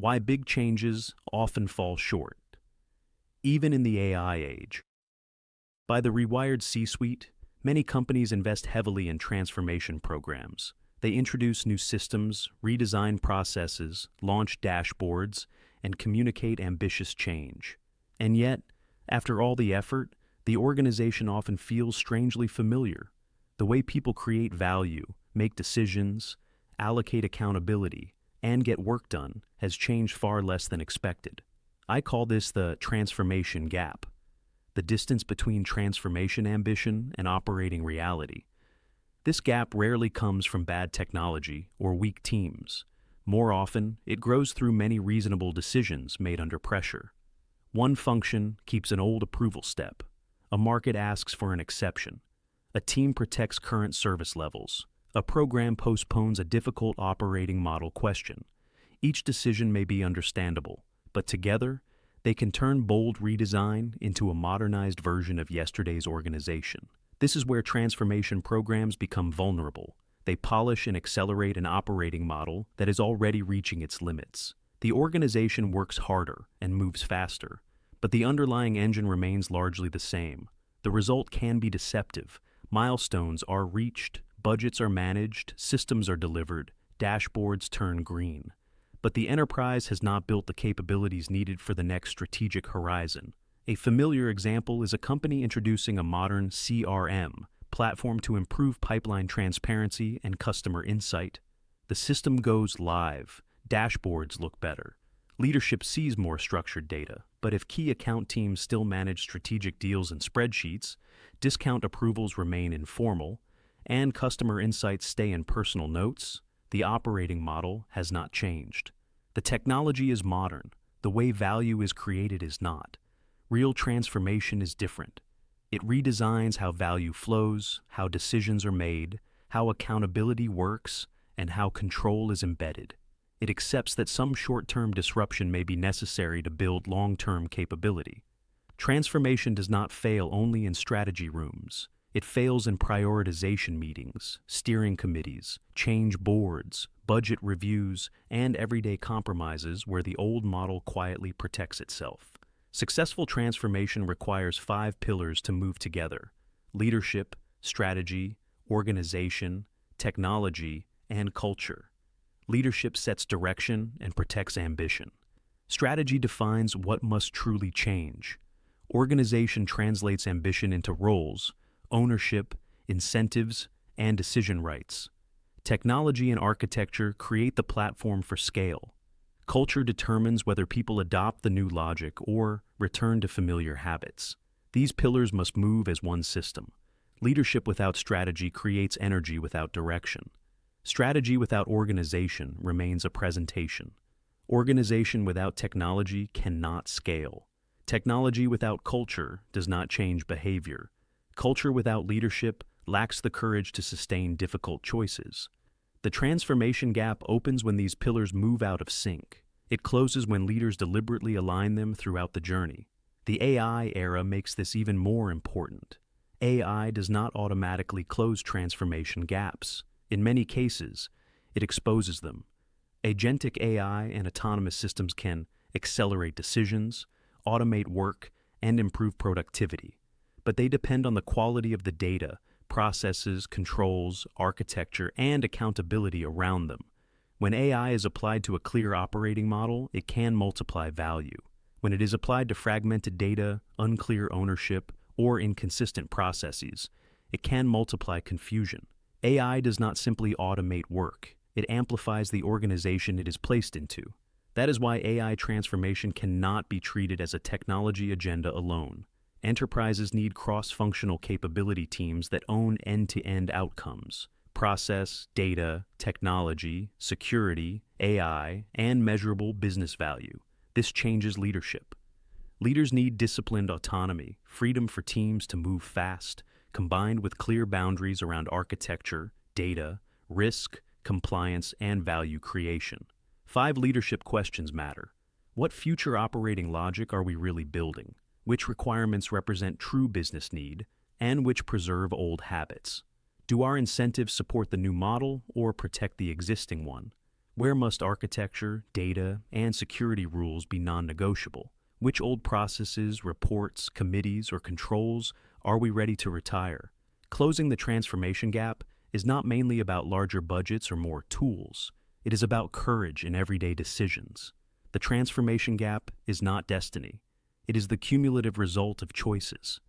Why big changes often fall short, even in the AI age. By the Rewired C-Suite, many companies invest heavily in transformation programs. They introduce new systems, redesign processes, launch dashboards, and communicate ambitious change. And yet, after all the effort, the organization often feels strangely familiar. The way people create value, make decisions, allocate accountability, and get work done has changed far less than expected. I call this the transformation gap, the distance between transformation ambition and operating reality. This gap rarely comes from bad technology or weak teams. More often, it grows through many reasonable decisions made under pressure. One function keeps an old approval step. A market asks for an exception. A team protects current service levels. A program postpones a difficult operating model question. Each decision may be understandable, but together, they can turn bold redesign into a modernized version of yesterday's organization. This is where transformation programs become vulnerable. They polish and accelerate an operating model that is already reaching its limits. The organization works harder and moves faster, but the underlying engine remains largely the same. The result can be deceptive. Milestones are reached, budgets are managed, systems are delivered, dashboards turn green. But the enterprise has not built the capabilities needed for the next strategic horizon. A familiar example is a company introducing a modern CRM platform to improve pipeline transparency and customer insight. The system goes live, dashboards look better, leadership sees more structured data, but if key account teams still manage strategic deals in spreadsheets, discount approvals remain informal, and customer insights stay in personal notes, the operating model has not changed. The technology is modern, the way value is created is not. Real transformation is different. It redesigns how value flows, how decisions are made, how accountability works, and how control is embedded. It accepts that some short-term disruption may be necessary to build long-term capability. Transformation does not fail only in strategy rooms. It fails in prioritization meetings, steering committees, change boards, budget reviews, and everyday compromises where the old model quietly protects itself. Successful transformation requires 5 pillars to move together: leadership, strategy, organization, technology, and culture. Leadership sets direction and protects ambition. Strategy defines what must truly change. Organization translates ambition into roles, ownership, incentives, and decision rights. Technology and architecture create the platform for scale. Culture determines whether people adopt the new logic or return to familiar habits. These pillars must move as one system. Leadership without strategy creates energy without direction. Strategy without organization remains a presentation. Organization without technology cannot scale. Technology without culture does not change behavior. Culture without leadership lacks the courage to sustain difficult choices. The transformation gap opens when these pillars move out of sync. It closes when leaders deliberately align them throughout the journey. The AI era makes this even more important. AI does not automatically close transformation gaps. In many cases, it exposes them. Agentic AI and autonomous systems can accelerate decisions, automate work, and improve productivity. But they depend on the quality of the data, processes, controls, architecture, and accountability around them. When AI is applied to a clear operating model, it can multiply value. When it is applied to fragmented data, unclear ownership, or inconsistent processes, it can multiply confusion. AI does not simply automate work. It amplifies the organization it is placed into. That is why AI transformation cannot be treated as a technology agenda alone. Enterprises need cross-functional capability teams that own end-to-end outcomes: process, data, technology, security, AI, and measurable business value. This changes leadership. Leaders need disciplined autonomy, freedom for teams to move fast, combined with clear boundaries around architecture, data, risk, compliance, and value creation. 5 leadership questions matter. What future operating logic are we really building? Which requirements represent true business need, and which preserve old habits? Do our incentives support the new model or protect the existing one? Where must architecture, data, and security rules be non-negotiable? Which old processes, reports, committees, or controls are we ready to retire? Closing the transformation gap is not mainly about larger budgets or more tools. It is about courage in everyday decisions. The transformation gap is not destiny. It is the cumulative result of choices.